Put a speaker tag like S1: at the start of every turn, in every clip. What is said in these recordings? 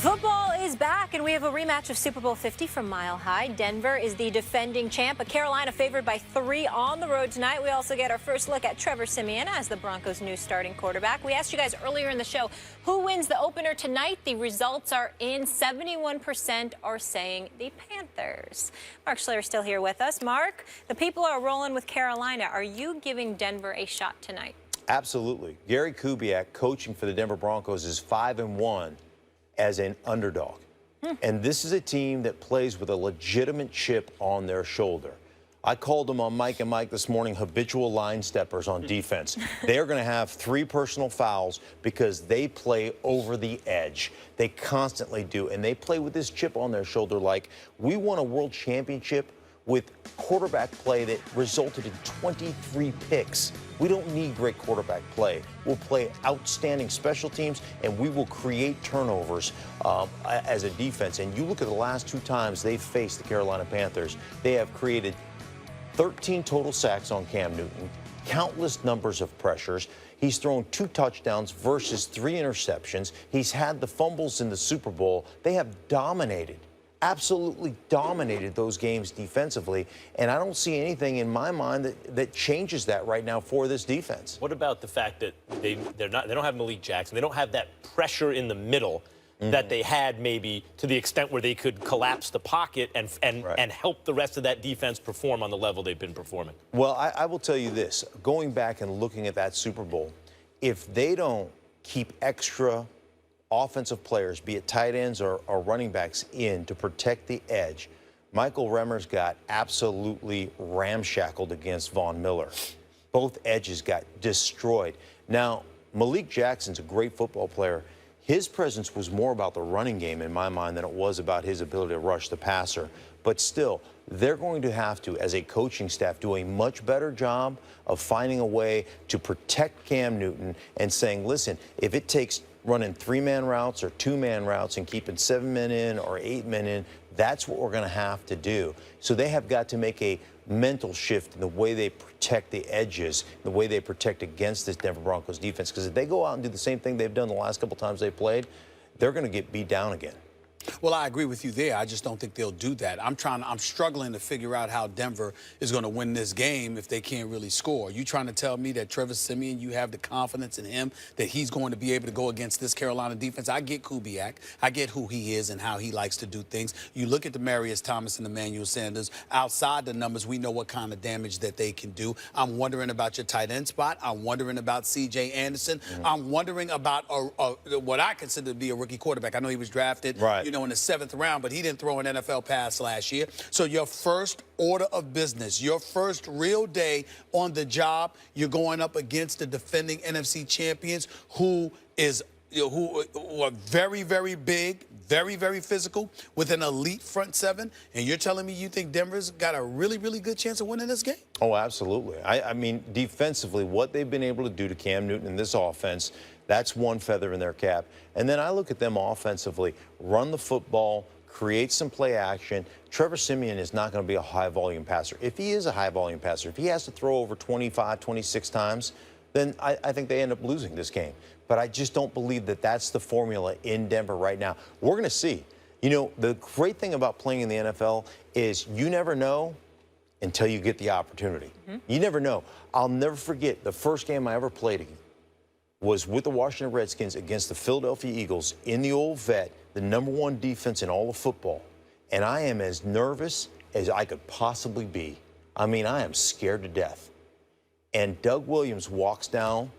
S1: Football is back, and we have a rematch of Super Bowl 50 from Mile High. Denver is the defending champ, but Carolina favored by 3 on the road tonight. We also get our first look at Trevor Siemian as the Broncos' new starting quarterback. We asked you guys earlier in the show who wins the opener tonight. The results are in. 71% are saying the Panthers. Mark Schler is still here with us. Mark, the people are rolling with Carolina. Are you giving Denver a shot tonight?
S2: Absolutely. Gary Kubiak, coaching for the Denver Broncos, is 5-1 as an underdog. And this is a team that plays with a legitimate chip on their shoulder. I called them on Mike and Mike this morning habitual line steppers on defense. They're going to have 3 personal fouls because they play over the edge. They constantly do. And they play with this chip on their shoulder like we won a world championship with quarterback play that resulted in 23 picks. We don't need great quarterback play. We'll play outstanding special teams, and we will create turnovers as a defense. And you look at the last 2 times they've faced the Carolina Panthers, they have created 13 total sacks on Cam Newton, countless numbers of pressures. He's thrown 2 touchdowns versus 3 interceptions. He's had the fumbles in the Super Bowl. They have dominated. Absolutely dominated those games defensively, and I don't see anything in my mind that changes that right now for this defense.
S3: What about the fact that they don't have Malik Jackson? They don't have that pressure in the middle that they had maybe to the extent where they could collapse the pocket and help the rest of that defense perform on the level they've been performing?
S2: Well, I will tell you this. Going back and looking at that Super Bowl, if they don't keep extra offensive players, be it tight ends or running backs, in to protect the edge, Michael Remmers got absolutely ramshackled against Von Miller. Both edges got destroyed. Now, Malik Jackson's a great football player. His presence was more about the running game in my mind than it was about his ability to rush the passer. But still, they're going to have to, as a coaching staff, do a much better job of finding a way to protect Cam Newton and saying, listen, if it takes running 3-man routes or 2-man routes and keeping 7 men in or 8 men in, that's what we're going to have to do. So they have got to make a mental shift in the way they protect the edges, the way they protect against this Denver Broncos defense. Because if they go out and do the same thing they've done the last couple times they played, they're going to get beat down again.
S4: Well, I agree with you there. I just don't think they'll do that. I'm struggling to figure out how Denver is going to win this game if they can't really score. You trying to tell me that Trevor Siemian, you have the confidence in him that he's going to be able to go against this Carolina defense? I get Kubiak. I get who he is and how he likes to do things. You look at Demaryius Thomas and Emmanuel Sanders. Outside the numbers, we know what kind of damage that they can do. I'm wondering about your tight end spot. I'm wondering about C.J. Anderson. I'm wondering about what I consider to be a rookie quarterback. I know he was drafted, in the 7th round, but he didn't throw an NFL pass last year. So your first order of business, your first real day on the job, you're going up against the defending NFC champions who are very, very big, very, very physical, with an elite front 7, and you're telling me you think Denver's got a really, really good chance of winning this game?
S2: Oh, absolutely. I mean, defensively, what they've been able to do to Cam Newton in this offense, that's one feather in their cap. And then I look at them offensively, run the football, create some play action. Trevor Siemian is not going to be a high-volume passer. If he is a high-volume passer, if he has to throw over 25, 26 times, then I think they end up losing this game. But I just don't believe that that's the formula in Denver right now. We're going to see. You know, the great thing about playing in the NFL is you never know until you get the opportunity. You never know. I'll never forget the first game I ever played was with the Washington Redskins against the Philadelphia Eagles in the old vet, the #1 defense in all of football. And I am as nervous as I could possibly be. I mean, I am scared to death. And Doug Williams walks down,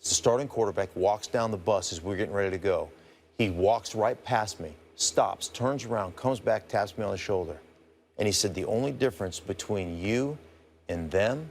S2: the starting quarterback, walks down the bus as we're getting ready to go. He walks right past me, stops, turns around, comes back, taps me on the shoulder. And he said, the only difference between you and them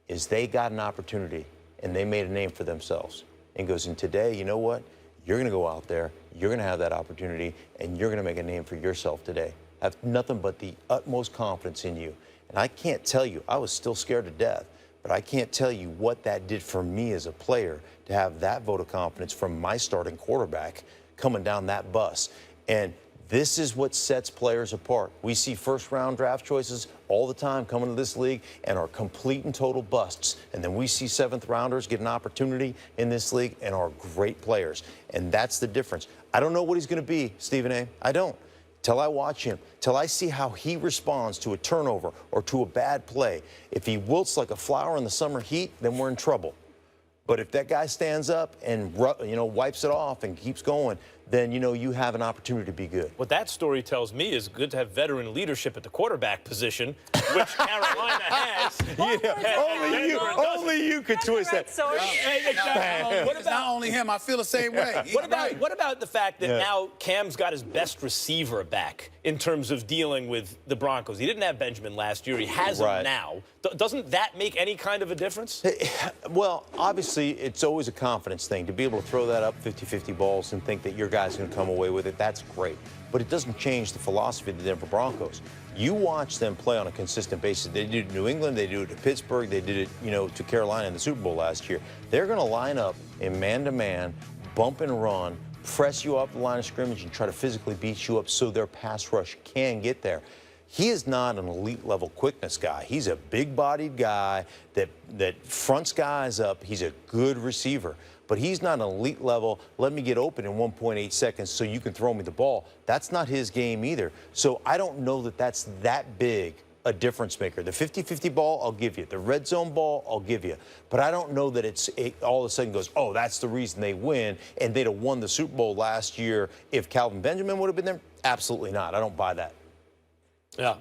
S2: is they got an opportunity and they made a name for themselves. And goes, and today, you know what? You're going to go out there, you're going to have that opportunity, and you're going to make a name for yourself today. I have nothing but the utmost confidence in you. And I can't tell you, I was still scared to death, but I can't tell you what that did for me as a player to have that vote of confidence from my starting quarterback coming down that bus. And this is what sets players apart. We see first-round draft choices all the time coming to this league and are complete and total busts. And then we see 7th rounders get an opportunity in this league and are great players. And that's the difference. I don't know what he's going to be, Stephen A. I don't. Till I watch him, till I see how he responds to a turnover or to a bad play. If he wilts like a flower in the summer heat, then we're in trouble. But if that guy stands up and, wipes it off and keeps going, then, you have an opportunity to be good.
S3: What that story tells me is good to have veteran leadership at the quarterback position, which Carolina has.
S2: Only you could twist that.
S4: It's not only him. I feel the same way.
S3: What about the fact that now Cam's got his best receiver back in terms of dealing with the Broncos? He didn't have Benjamin last year. He has him now. Doesn't that make any kind of a difference?
S2: Well, obviously, it's always a confidence thing. To be able to throw that up 50-50 balls and think that your guy's going to come away with it, that's great. But it doesn't change the philosophy of the Denver Broncos. You watch them play on a consistent basis. They did it to New England. They do it to Pittsburgh. They did it, to Carolina in the Super Bowl last year. They're going to line up in man-to-man, bump and run, press you off the line of scrimmage, and try to physically beat you up so their pass rush can get there. He is not an elite-level quickness guy. He's a big-bodied guy that fronts guys up. He's a good receiver. But he's not an elite level, let me get open in 1.8 seconds so you can throw me the ball. That's not his game either. So I don't know that that's that big a difference maker. The 50-50 ball, I'll give you. The red zone ball, I'll give you. But I don't know that it all of a sudden goes, oh, that's the reason they win, and they'd have won the Super Bowl last year if Calvin Benjamin would have been there. Absolutely not. I don't buy that.
S3: Yeah,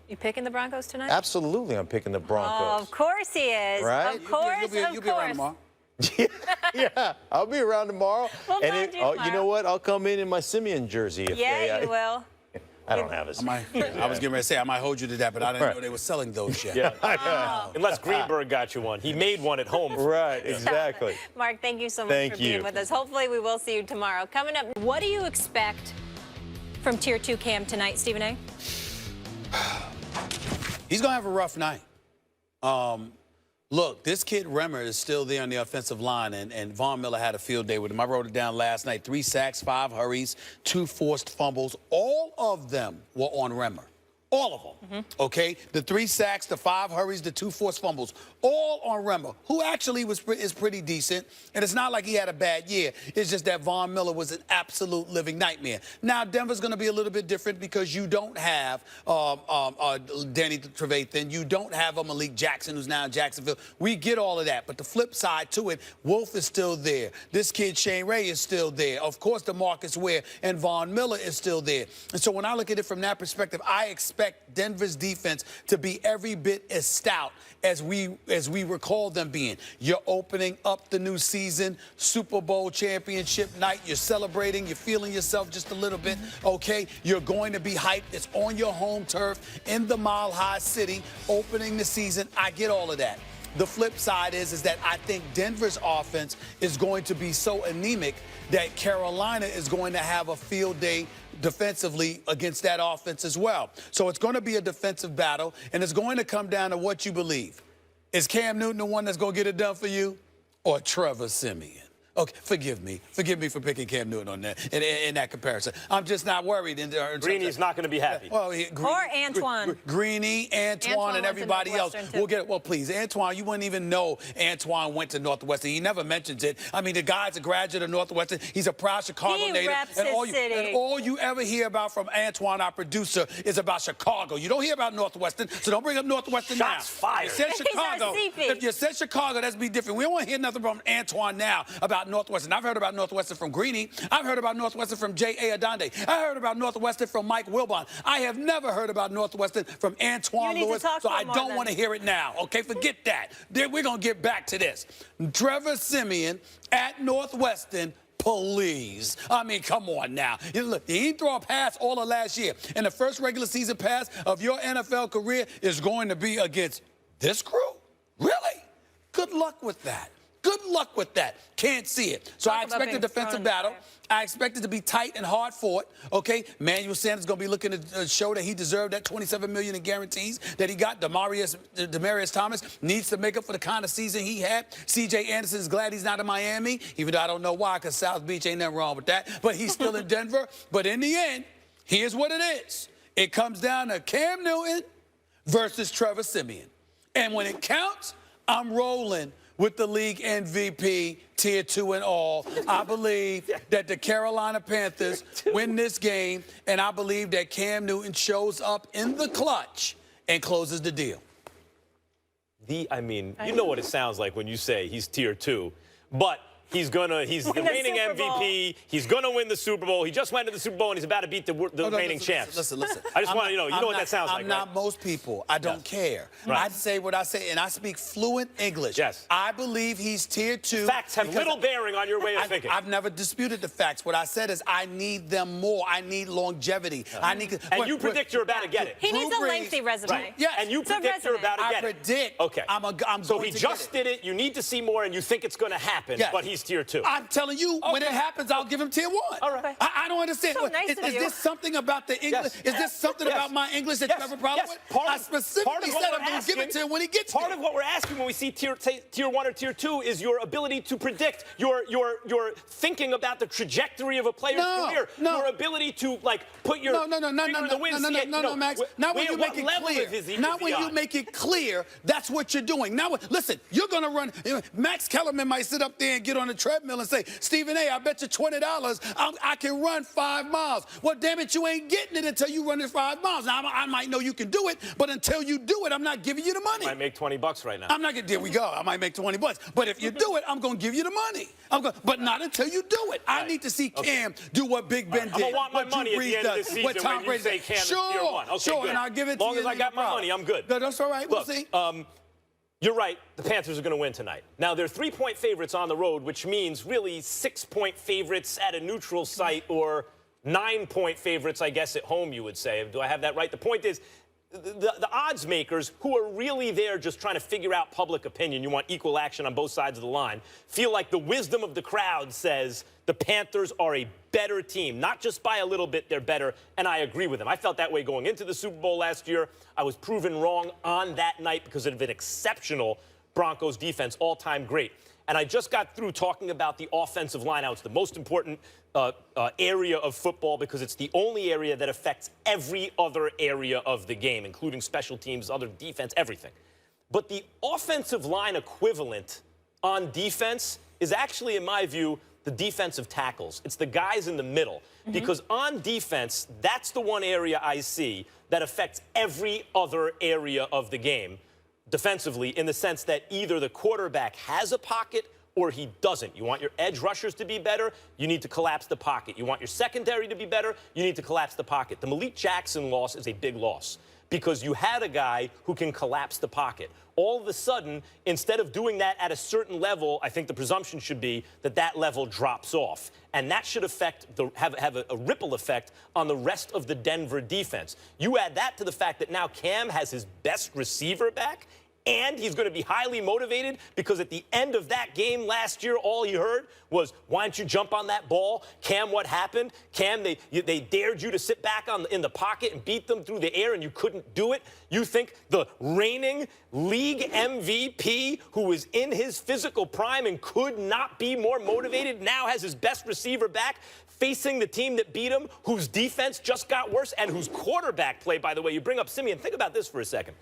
S1: You picking the Broncos tonight?
S2: Absolutely, I'm picking the Broncos.
S1: Oh, of course he is.
S2: Right?
S1: Of course,
S4: You'll be around tomorrow.
S2: Yeah, I'll be around tomorrow.
S1: We'll find you tomorrow.
S2: You know what? I'll come in my Simeon jersey.
S1: You will.
S2: I don't have a Simeon.
S4: I was getting ready to say I might hold you to that, but I didn't know they were selling those yet.
S3: Yeah. Unless Greenberg got you one. He made one at home.
S2: Right, exactly.
S1: Mark, thank you so much for being with us. Hopefully we will see you tomorrow. Coming up, what do you expect from Tier 2 Cam tonight, Stephen A?
S4: He's going to have a rough night. Look, this kid Remmer is still there on the offensive line, and Von Miller had a field day with him. I wrote it down last night. 3 sacks, 5 hurries, 2 forced fumbles. All of them were on Remmer. All of them, okay? The 3 sacks, the 5 hurries, the 2 forced fumbles, all on Remmer, who actually is pretty decent. And it's not like he had a bad year. It's just that Von Miller was an absolute living nightmare. Now, Denver's going to be a little bit different because you don't have Danny Trevathan. You don't have Malik Jackson, who's now in Jacksonville. We get all of that. But the flip side to it, Wolf is still there. This kid, Shane Ray, is still there. Of course, DeMarcus Ware and Von Miller is still there. And so when I look at it from that perspective, I expect Denver's defense to be every bit as stout as we recall them being. You're opening up the new season, Super Bowl championship night. You're celebrating. You're feeling yourself just a little bit, okay? You're going to be hyped. It's on your home turf in the Mile High City, opening the season. I get all of that. The flip side is that I think Denver's offense is going to be so anemic that Carolina is going to have a field day defensively against that offense as well. So it's going to be a defensive battle, and it's going to come down to what you believe. Is Cam Newton the one that's going to get it done for you, or Trevor Siemian? Okay, forgive me. Forgive me for picking Cam Newton on that in that comparison. I'm just not worried.
S3: Greeny's not going to be happy.
S1: Or Antoine.
S4: Greeny, Antoine, and everybody else. We'll get it. Well, please, Antoine, you wouldn't even know Antoine went to Northwestern. He never mentions it. I mean, the guy's a graduate of Northwestern. He's a proud Chicago native. And all you ever hear about from Antoine, our producer, is about Chicago. You don't hear about Northwestern, so don't bring up Northwestern now.
S3: Shots fired.
S4: You said Chicago. If you said Chicago, that's be different. We don't want to hear nothing from Antoine now about Northwestern. I've heard about Northwestern from Greeny. I've heard about Northwestern from J.A. Adonde. I heard about Northwestern from Mike Wilbon. I have never heard about Northwestern from Antoine Lewis, so I don't want to hear it now. Okay, forget that. Then we're going to get back to this. Trevor Siemian at Northwestern, please. I mean, come on now. Look, he didn't throw a pass all of last year. And the first regular season pass of your NFL career is going to be against this crew? Really? Good luck with that. Good luck with that. Can't see it. So I expect a defensive battle. I expect it to be tight and hard fought. Okay, Manuel Sanders going to be looking to show that he deserved that $27 million in guarantees that he got. Demaryius Thomas needs to make up for the kind of season he had. C.J. Anderson is glad he's not in Miami, even though I don't know why, because South Beach ain't nothing wrong with that. But he's still in Denver. But in the end, here's what it is. It comes down to Cam Newton versus Trevor Siemian. And when it counts, I'm rolling with the league MVP, tier 2 and all. I believe that the Carolina Panthers win this game, and I believe that Cam Newton shows up in the clutch and closes the deal.
S3: I mean, you know what it sounds like when you say he's tier 2, but he's the reigning MVP. He's gonna win the Super Bowl. He just went to the Super Bowl and he's about to beat the reigning champs.
S4: Listen.
S3: I just want to, you know what that sounds like.
S4: I'm not most people. I don't care. Right. I say what I say, and I speak fluent English.
S3: Yes.
S4: I believe he's tier 2.
S3: Facts have little bearing on your way of thinking.
S4: I've never disputed the facts. What I said is I need them more. I need longevity.
S3: And you predict you're about to get it.
S1: He needs a lengthy resume.
S3: Right. Yes. And you predict you're about to get it.
S4: I predict.
S3: Okay.
S4: So
S3: he just did it. You need to see more, and you think it's going to happen. Yes. But he's tier 2.
S4: I'm telling you, when it happens, I'll give him tier 1.
S3: All right.
S4: I don't understand.
S1: So nice
S4: is this something about the English?
S3: Yes.
S4: Is this something about my English that you have a problem with? I specifically said I'm going to give it to him when he gets
S3: Part of what we're asking when we see tier 1 or tier 2 is your ability to predict, your thinking about the trajectory of a player's career, your ability to put your
S4: No, Max. Not when you make it clear. Not when you make it clear. That's what you're doing. Now, listen, you're going to run. Max Kellerman might sit up there and get on the treadmill and say, Stephen A., I bet you $20 I can run 5 miles. Well, damn it, you ain't getting it until you run it 5 miles. Now, I might know you can do it, but until you do it, I'm not giving you the money.
S3: I might make $20 right now.
S4: I'm not going to, there we go. I might make $20. But if you do it, I'm going to give you the money. But not until you do it. I need to see Cam do what Big Ben did.
S3: I'm going to want my money at the end of the season
S4: what Tom
S3: when you say Cam is tier 1. Okay,
S4: sure,
S3: good.
S4: and I'll give it to you.
S3: As long as I got my money, I'm good.
S4: No, that's all right. We'll see.
S3: You're right. The Panthers are going to win tonight. Now, they're 3-point favorites on the road, which means really 6-point favorites at a neutral site or 9-point favorites, I guess, at home, you would say. Do I have that right? The point is, the odds makers, who are really there just trying to figure out public opinion, you want equal action on both sides of the line, feel like the wisdom of the crowd says the Panthers are a better team. Not just by a little bit, they're better, and I agree with them. I felt that way going into the Super Bowl last year. I was proven wrong on that night because of an exceptional Broncos defense, all-time great. And I just got through talking about the offensive line. Now, it's the most important area of football because it's the only area that affects every other area of the game, including special teams, other defense, everything. But the offensive line equivalent on defense is actually, in my view, the defensive tackles. It's the guys in the middle. Because on defense, that's the one area I see that affects every other area of the game defensively, in the sense that either the quarterback has a pocket or he doesn't. You want your edge rushers to be better, you need to collapse the pocket. You want your secondary to be better, you need to collapse the pocket. The Malik Jackson loss is a big loss because you had a guy who can collapse the pocket. All of a sudden, instead of doing that at a certain level, I think the presumption should be that that level drops off. And that should have a ripple effect on the rest of the Denver defense. You add that to the fact that now Cam has his best receiver back, and he's going to be highly motivated because at the end of that game last year, all he heard was, why don't you jump on that ball? Cam, what happened? Cam, they dared you to sit back in the pocket and beat them through the air, and you couldn't do it. You think the reigning league MVP, who is in his physical prime and could not be more motivated, now has his best receiver back, facing the team that beat him, whose defense just got worse, and whose quarterback play, by the way, you bring up Simeon. Think about this for a second.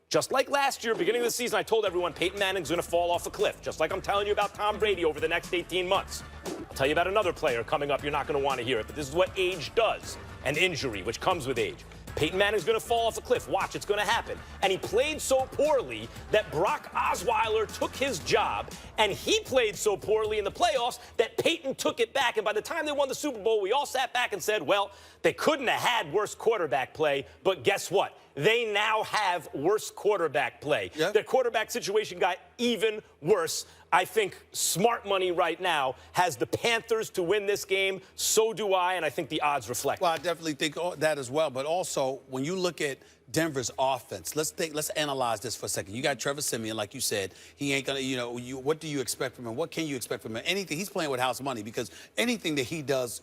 S3: Just like last year, beginning of the season, I told everyone Peyton Manning's going to fall off a cliff, just like I'm telling you about Tom Brady over the next 18 months. I'll tell you about another player coming up. You're not going to want to hear it, but this is what age does, and injury, which comes with age. Peyton Manning's going to fall off a cliff. Watch, it's going to happen. And he played so poorly that Brock Osweiler took his job, and he played so poorly in the playoffs that Peyton took it back. And by the time they won the Super Bowl, we all sat back and said, well, they couldn't have had worse quarterback play, but guess what? They now have worse quarterback play. Yep. Their quarterback situation got even worse. I think smart money right now has the Panthers to win this game. So do I, and I think the odds reflect.
S4: Well, I definitely think that as well. But also, when you look at Denver's offense, let's analyze this for a second. You got Trevor Simeon, like you said. He ain't gonna, what do you expect from him? What can you expect from him? Anything. He's playing with house money because anything that he does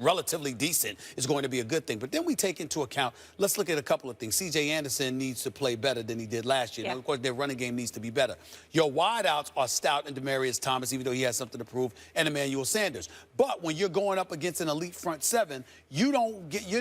S4: relatively decent is going to be a good thing. But then we take into account, let's look at a couple of things. C.J. Anderson needs to play better than he did last year.
S1: Yeah.
S4: And of course, their running game needs to be better. Your wideouts are Stout and Demaryius Thomas, even though he has something to prove, and Emmanuel Sanders. But when you're going up against an elite front seven, you're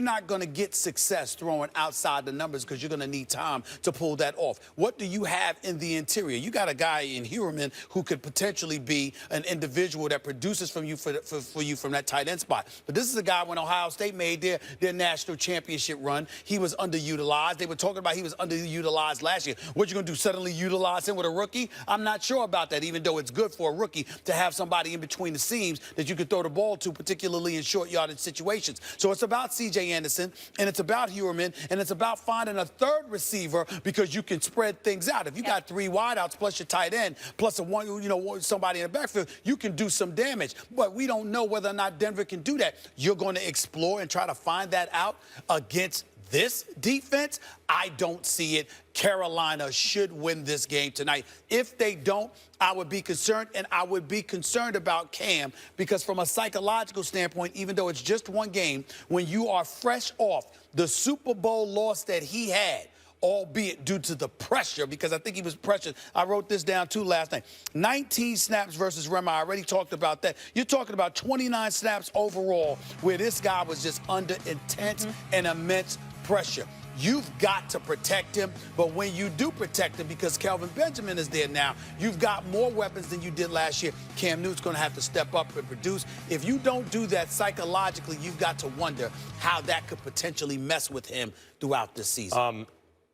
S4: not going to get success throwing outside the numbers because you're going to need time to pull that off. What do you have in the interior? You got a guy in Heuerman who could potentially be an individual that produces from you for you from that tight end spot. But this is a guy when Ohio State made their national championship run, he was underutilized. They were talking about he was underutilized last year. What you going to do, suddenly utilize him with a rookie? I'm not sure about that, even though it's good for a rookie to have somebody in between the seams that you can throw the ball to, particularly in short yardage situations. So it's about C.J. Anderson, and it's about Heuerman, and it's about finding a third receiver because you can spread things out. If you got three wideouts plus your tight end plus somebody in the backfield, you can do some damage. But we don't know whether or not Denver can do that. You're going to explore and try to find that out against this defense? I don't see it. Carolina should win this game tonight. If they don't, I would be concerned, and I would be concerned about Cam because from a psychological standpoint, even though it's just one game, when you are fresh off the Super Bowl loss that he had, albeit due to the pressure, because I think he was pressured. I wrote this down, too, last night. 19 snaps versus Rema. I already talked about that. You're talking about 29 snaps overall where this guy was just under intense and immense pressure. You've got to protect him, but when you do protect him, because Kelvin Benjamin is there now, you've got more weapons than you did last year. Cam Newton's going to have to step up and produce. If you don't do that psychologically, you've got to wonder how that could potentially mess with him throughout this season.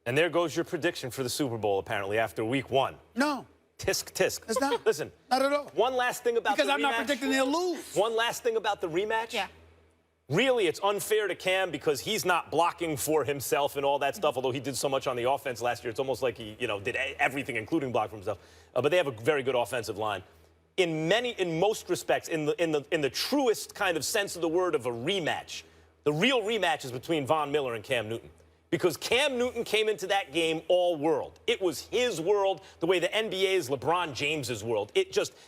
S3: And there goes your prediction for the Super Bowl, apparently, after week one.
S4: No.
S3: Tisk, tisk.
S4: It's not.
S3: Listen.
S4: Not at all.
S3: One last thing about
S4: because
S3: the rematch.
S4: I'm not predicting they'll lose.
S3: One last thing about the rematch.
S1: Yeah.
S3: Really, it's unfair to Cam because he's not blocking for himself and all that stuff, although he did so much on the offense last year. It's almost like he, did everything, including block for himself. But they have a very good offensive line. In most respects, in the truest kind of sense of the word of a rematch, the real rematch is between Von Miller and Cam Newton. Because Cam Newton came into that game all world. It was his world, the way the NBA is LeBron James's world.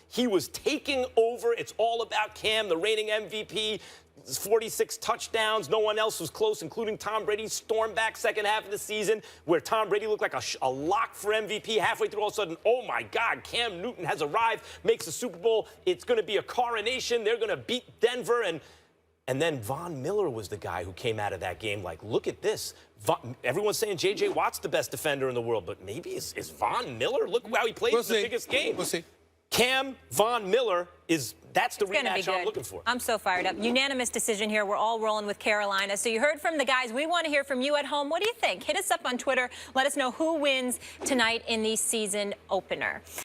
S3: He was taking over. It's all about Cam, the reigning MVP, 46 touchdowns. No one else was close, including Tom Brady. Stormed back second half of the season where Tom Brady looked like a lock for MVP. Halfway through, all of a sudden, oh, my God, Cam Newton has arrived, makes the Super Bowl. It's going to be a coronation. They're going to beat Denver. And then Von Miller was the guy who came out of that game like, look at this. Everyone's saying J.J. Watt's the best defender in the world, but maybe is Von Miller? Look how he played in the biggest game.
S4: We'll see.
S3: Cam, Von Miller, that's the rematch I'm looking for.
S1: I'm so fired up. Unanimous decision here. We're all rolling with Carolina. So you heard from the guys. We want to hear from you at home. What do you think? Hit us up on Twitter. Let us know who wins tonight in the season opener.